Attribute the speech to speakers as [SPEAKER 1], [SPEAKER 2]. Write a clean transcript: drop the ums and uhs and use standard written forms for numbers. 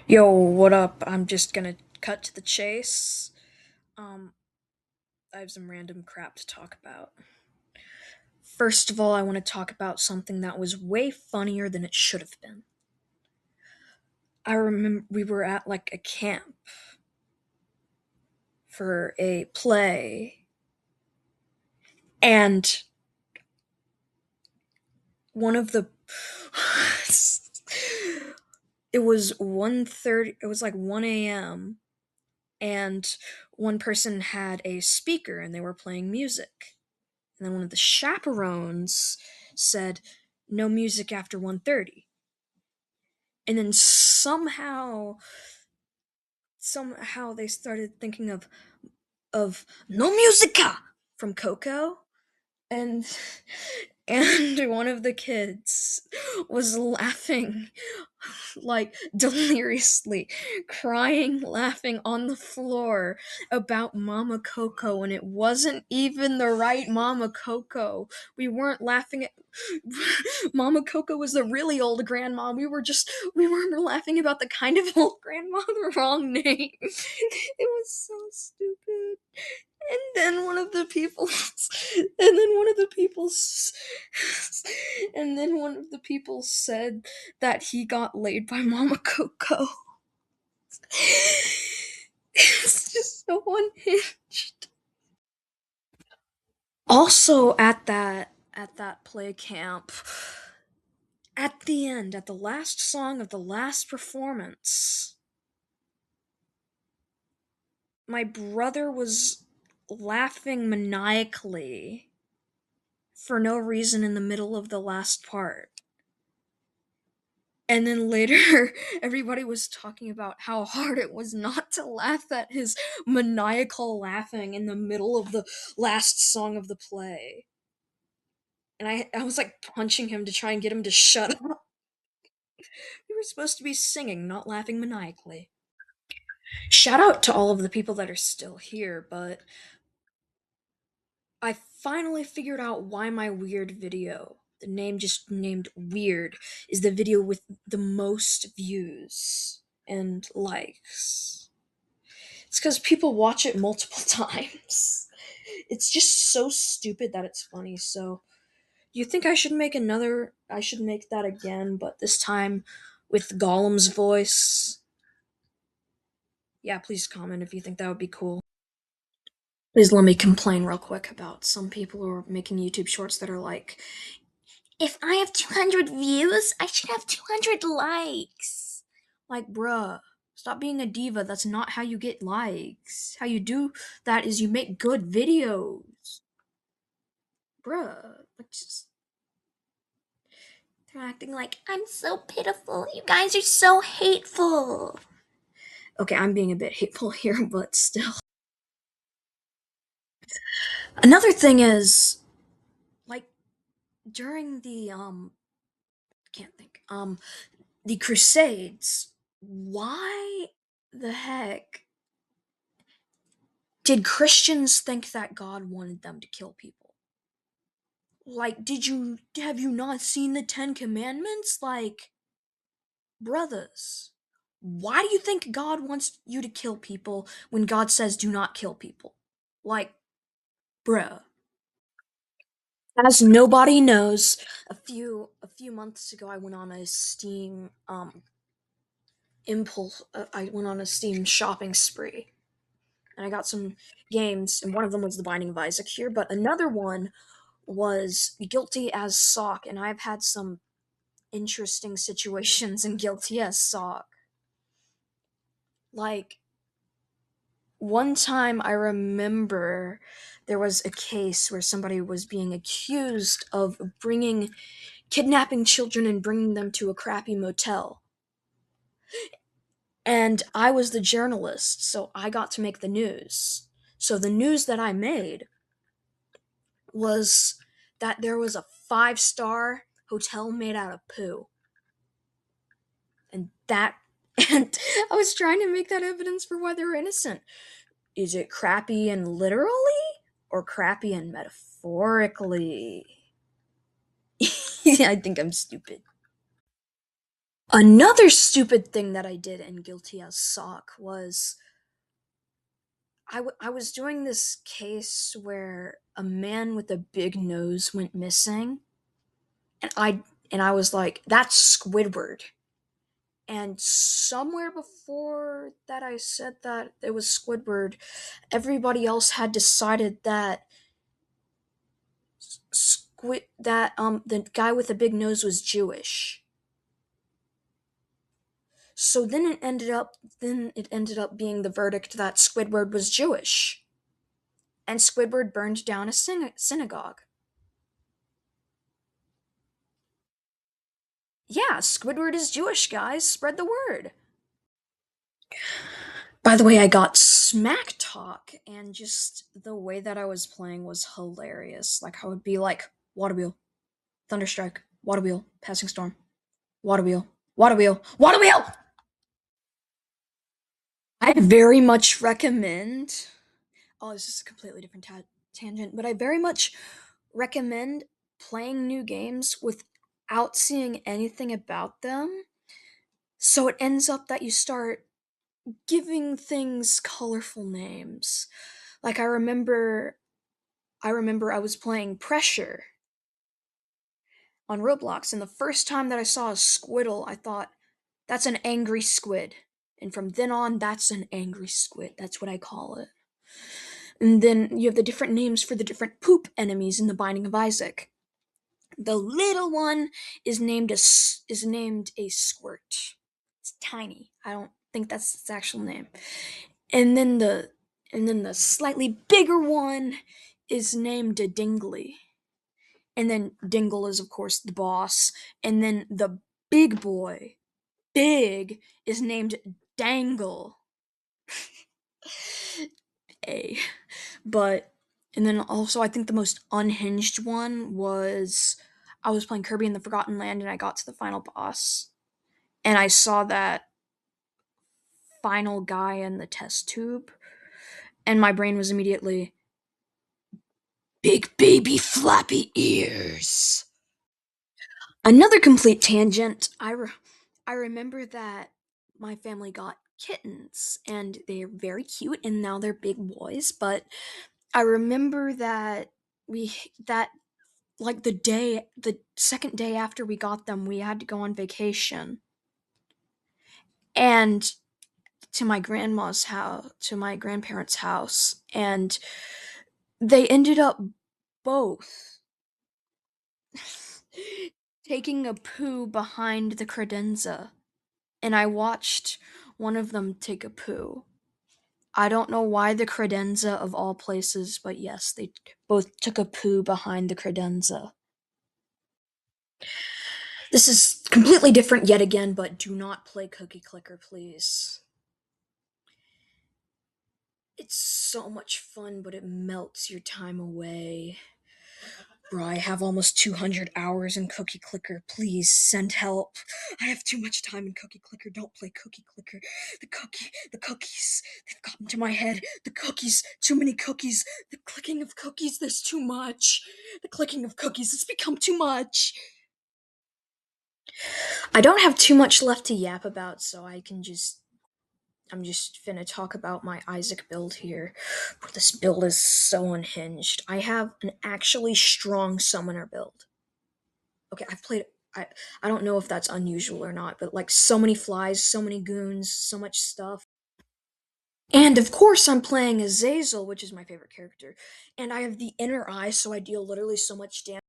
[SPEAKER 1] Yo, what up? I'm just gonna cut to the chase. Um, I have some random crap to talk about. First of all, I want to talk about something that was way funnier than it should have been. I remember we were at like a camp for a play, and one of the it was 1:30. It was like 1 a.m. and one person had a speaker and they were playing music. And then one of the chaperones said, "No music after 1:30." And then somehow they started thinking of "No Musica" from Coco, and and one of the kids was laughing like deliriously, crying, laughing on the floor about Mama Coco, and it wasn't even the right Mama Coco. We weren't laughing at Mama Coco was the really old grandma. We were laughing about the kind of old grandma, the wrong name. It was so stupid. And then one of the people, and then one of the people, and then one of the people said that he got laid by Mama Coco. It's just so unhinged. Also, at that play camp, at the end, at the last song of the last performance, my brother was laughing maniacally for no reason in the middle of the last part. And then later, everybody was talking about how hard it was not to laugh at his maniacal laughing in the middle of the last song of the play. And I was like punching him to try and get him to shut up. We were supposed to be singing, not laughing maniacally. Shout out to all of the people that are still here, but I finally figured out why my weird video, the name just named Weird, is the video with the most views and likes. It's because people watch it multiple times. It's just so stupid that it's funny. So, do you think I should make that again, but this time with Gollum's voice? Yeah, please comment if you think that would be cool. Please let me complain real quick about some people who are making YouTube shorts that are like, if I have 200 views, I should have 200 likes. Like, bruh, stop being a diva. That's not how you get likes. How you do that is you make good videos. Bruh, like, just. They're acting like, I'm so pitiful. You guys are so hateful. Okay, I'm being a bit hateful here, but still. Another thing is, like, during can't think, the Crusades, why the heck did Christians think that God wanted them to kill people? Like, have you not seen the Ten Commandments? Like, brothers, why do you think God wants you to kill people when God says do not kill people? Like, bruh. As nobody knows, a few months ago I went on a Steam I went on a Steam shopping spree and I got some games, and one of them was The Binding of Isaac here, but another one was Guilty as Sock, and I've had some interesting situations in Guilty as Sock. Like, one time I remember there was a case where somebody was being accused of kidnapping children and bringing them to a crappy motel. And I was the journalist, so I got to make the news. So the news that I made was that there was a 5-star hotel made out of poo. And that and I was trying to make that evidence for why they're innocent. Is it crappy and literally or crappy and metaphorically? I think I'm stupid. Another stupid thing that I did and guilty as sock was I was doing this case where a man with a big nose went missing, and I was like, that's Squidward. And somewhere before that I said that it was Squidward, everybody else had decided that the guy with the big nose was Jewish. So then it ended up being the verdict that Squidward was Jewish, and Squidward burned down a synagogue. Yeah, Squidward is Jewish, guys. Spread the word. By the way, I got smack talk, and just the way that I was playing was hilarious. Like, I would be like, water wheel, thunderstrike, water wheel, passing storm, water wheel, water wheel, water wheel! I very much recommend. Oh, this is a completely different tangent, but I very much recommend playing new games without seeing anything about them. So it ends up that you start giving things colorful names. Like I remember I was playing Pressure on Roblox, and the first time that I saw a squiddle, I thought, that's an angry squid. And from then on, that's an angry squid. That's what I call it. And then you have the different names for the different poop enemies in the Binding of Isaac. The little one is named a squirt. It's tiny. I don't think that's its actual name. And then the slightly bigger one is named a Dingley. And then Dingle is of course the boss. And then the big boy, big, is named Dangle. A. But and then also I think the most unhinged one was I was playing Kirby in the Forgotten Land, and I got to the final boss, and I saw that final guy in the test tube, and my brain was immediately big baby flappy ears. Another complete tangent. I remember that my family got kittens, and they're very cute, and now they're big boys. But I remember that we that like the second day after we got them, we had to go on vacation, and to my grandparents' house, and they ended up both taking a poo behind the credenza, and I watched one of them take a poo. I don't know why the credenza of all places, but yes, they both took a poo behind the credenza. This is completely different yet again, but do not play Cookie Clicker, please. It's so much fun, but it melts your time away. Bro, I have almost 200 hours in Cookie Clicker. Please send help. I have too much time in Cookie Clicker. Don't play Cookie Clicker. The cookies, they've gotten to my head. The cookies, too many cookies. The clicking of cookies, there's too much. The clicking of cookies, it's become too much. I don't have too much left to yap about, so I'm just finna talk about my Isaac build here. This build is so unhinged. I have an actually strong summoner build. Okay, I've played. I don't know if that's unusual or not, but like so many flies, so many goons, so much stuff. And of course, I'm playing Azazel, which is my favorite character. And I have the inner eye, so I deal literally so much damage.